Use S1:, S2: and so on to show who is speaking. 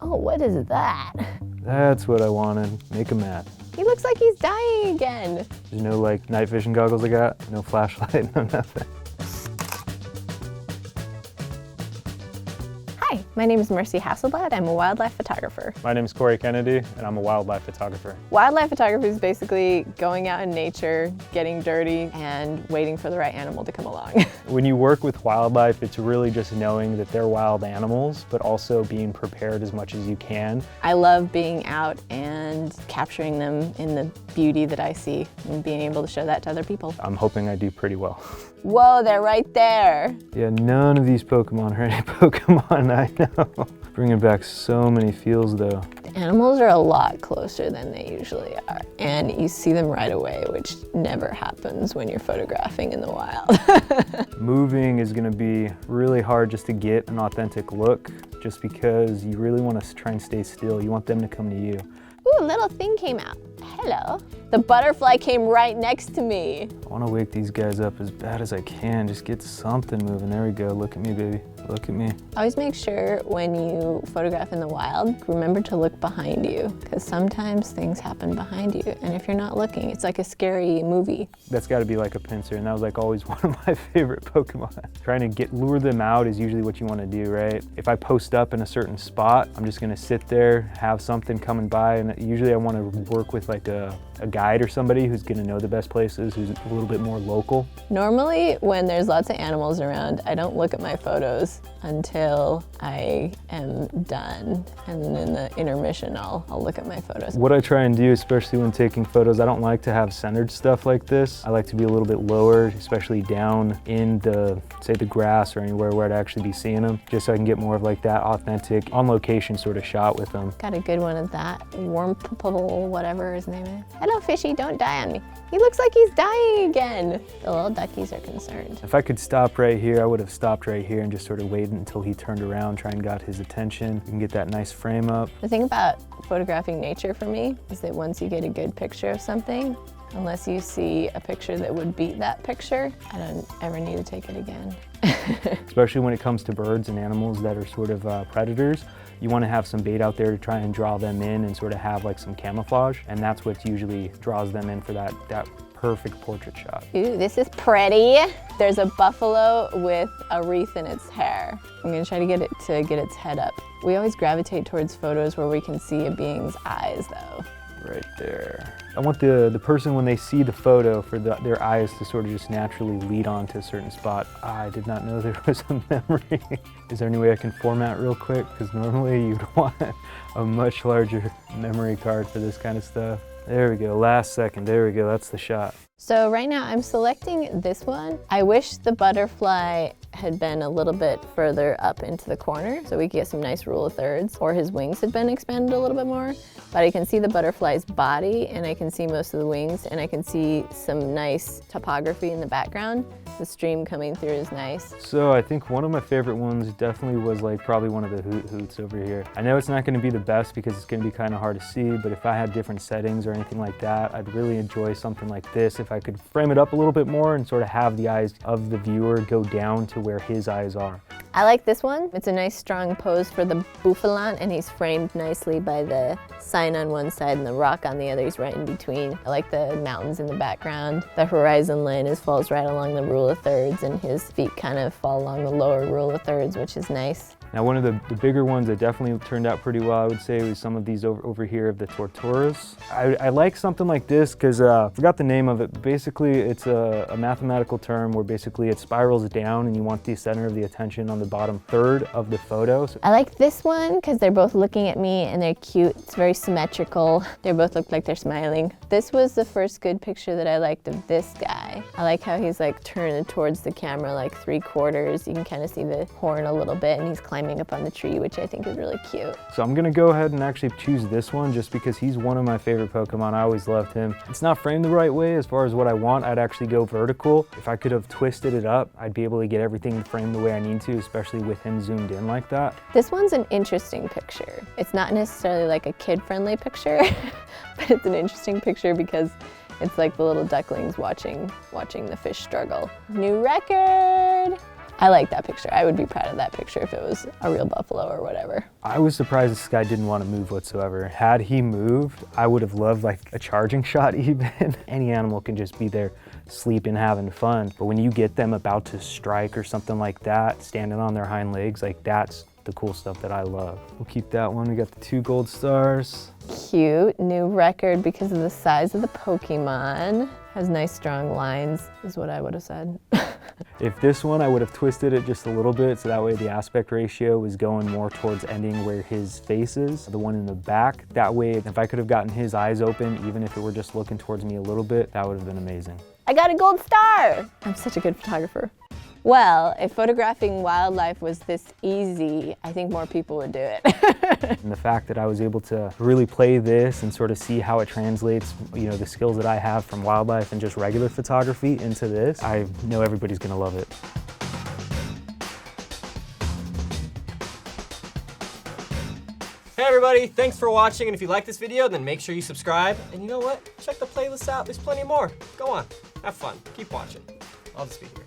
S1: Oh, what is that?
S2: That's what I wanted. Make him mad.
S1: He looks like he's dying again.
S2: There's no like night vision goggles I got, no flashlight, no nothing.
S1: Hi, my name is Mercy Hasselblad. I'm a wildlife photographer.
S2: My name is Corey Kennedy, and I'm a wildlife photographer.
S1: Wildlife photography is basically going out in nature, getting dirty, and waiting for the right animal to come along.
S2: When you work with wildlife, it's really just knowing that they're wild animals, but also being prepared as much as you can.
S1: I love being out and capturing them in the beauty that I see and being able to show that to other people.
S2: I'm hoping I do pretty well.
S1: Whoa, they're right there.
S2: Yeah, none of these Pokemon are any Pokemon, I know. Bringing back so many feels though.
S1: The animals are a lot closer than they usually are, and you see them right away, which never happens when you're photographing in the wild.
S2: Moving is gonna be really hard just to get an authentic look, just because you really want to try and stay still. You want them to come to you.
S1: Ooh, a little thing came out. Hello. The butterfly came right next to me.
S2: I want to wake these guys up as bad as I can. Just get something moving. There we go. Look at me, baby. Look at me.
S1: Always make sure when you photograph in the wild, remember to look behind you, because sometimes things happen behind you, and if you're not looking, it's like a scary movie.
S2: That's got to be like a pincer, and that was like always one of my favorite Pokemon. Trying to lure them out is usually what you want to do, right? If I post up in a certain spot, I'm just going to sit there, have something coming by, and usually I want to work with like a guide or somebody who's going to know the best places, who's a little bit more local.
S1: Normally, when there's lots of animals around, I don't look at my photos until I am done. And then in the intermission, I'll look at my photos.
S2: What I try and do, especially when taking photos, I don't like to have centered stuff like this. I like to be a little bit lower, especially down in say the grass or anywhere where I'd actually be seeing them, just so I can get more of like that authentic, on location sort of shot with them.
S1: Got a good one of that. Wormpole, whatever his name is. Hello, fishy, don't die on me. He looks like he's dying again. The little duckies are concerned.
S2: If I could stop right here, I would have stopped right here and just sort of waited until he turned around, try and got his attention. You can get that nice frame up.
S1: The thing about photographing nature for me is that once you get a good picture of something, unless you see a picture that would beat that picture, I don't ever need to take it again.
S2: Especially when it comes to birds and animals that are sort of predators. You want to have some bait out there to try and draw them in and sort of have like some camouflage, and that's what usually draws them in for that perfect portrait shot.
S1: Ooh, this is pretty. There's a buffalo with a wreath in its hair. I'm gonna try to get its head up. We always gravitate towards photos where we can see a being's eyes though.
S2: Right there. I want the person, when they see the photo, for their eyes to sort of just naturally lead on to a certain spot. I did not know there was a memory. Is there any way I can format real quick? Because normally you'd want a much larger memory card for this kind of stuff. There we go, last second, there we go, that's the shot.
S1: So right now I'm selecting this one. I wish the butterfly had been a little bit further up into the corner so we could get some nice rule of thirds, or his wings had been expanded a little bit more. But I can see the butterfly's body, and I can see most of the wings, and I can see some nice topography in the background. The stream coming through is nice.
S2: So I think one of my favorite ones definitely was like probably one of the hoots over here. I know it's not going to be the best because it's going to be kind of hard to see, but if I had different settings or anything like that, I'd really enjoy something like this if I could frame it up a little bit more and sort of have the eyes of the viewer go down to where his eyes are.
S1: I like this one. It's a nice strong pose for the bouffalon, and he's framed nicely by the sign on one side and the rock on the other. He's right in between. I like the mountains in the background. The horizon line falls right along the rule of thirds, and his feet kind of fall along the lower rule of thirds, which is nice.
S2: Now, one of the bigger ones that definitely turned out pretty well, I would say, was some of these over here of the torturas. I like something like this because I forgot the name of it. Basically, it's a mathematical term where basically it spirals down and you want the center of the attention on the bottom third of the photo.
S1: I like this one because they're both looking at me and they're cute. It's very symmetrical. They both look like they're smiling. This was the first good picture that I liked of this guy. I like how he's like turned towards the camera like 3/4. You can kind of see the horn a little bit, and he's climbing up on the tree, which I think is really cute.
S2: So I'm gonna go ahead and actually choose this one just because he's one of my favorite Pokemon. I always loved him. It's not framed the right way as far as what I want. I'd actually go vertical. If I could have twisted it up, I'd be able to get everything framed the way I need to, especially with him zoomed in like that.
S1: This one's an interesting picture. It's not necessarily like a kid-friendly picture, but it's an interesting picture because it's like the little ducklings watching the fish struggle. New record! I like that picture. I would be proud of that picture if it was a real buffalo or whatever.
S2: I was surprised this guy didn't want to move whatsoever. Had he moved, I would have loved like a charging shot even. Any animal can just be there sleeping, having fun. But when you get them about to strike or something like that, standing on their hind legs, like that's the cool stuff that I love. We'll keep that one. We got the 2 gold stars.
S1: Cute, new record because of the size of the Pokemon. Has nice strong lines, is what I would have said.
S2: If this one, I would have twisted it just a little bit so that way the aspect ratio was going more towards ending where his face is, the one in the back. That way, if I could have gotten his eyes open, even if it were just looking towards me a little bit, that would have been amazing.
S1: I got a gold star! I'm such a good photographer. Well, if photographing wildlife was this easy, I think more people would do it.
S2: And the fact that I was able to really play this and sort of see how it translates, you know, the skills that I have from wildlife and just regular photography into this, I know everybody's gonna love it.
S3: Hey everybody, thanks for watching, and if you like this video, then make sure you subscribe. And you know what? Check the playlist out, there's plenty more. Go on, have fun, keep watching. I'll just be here.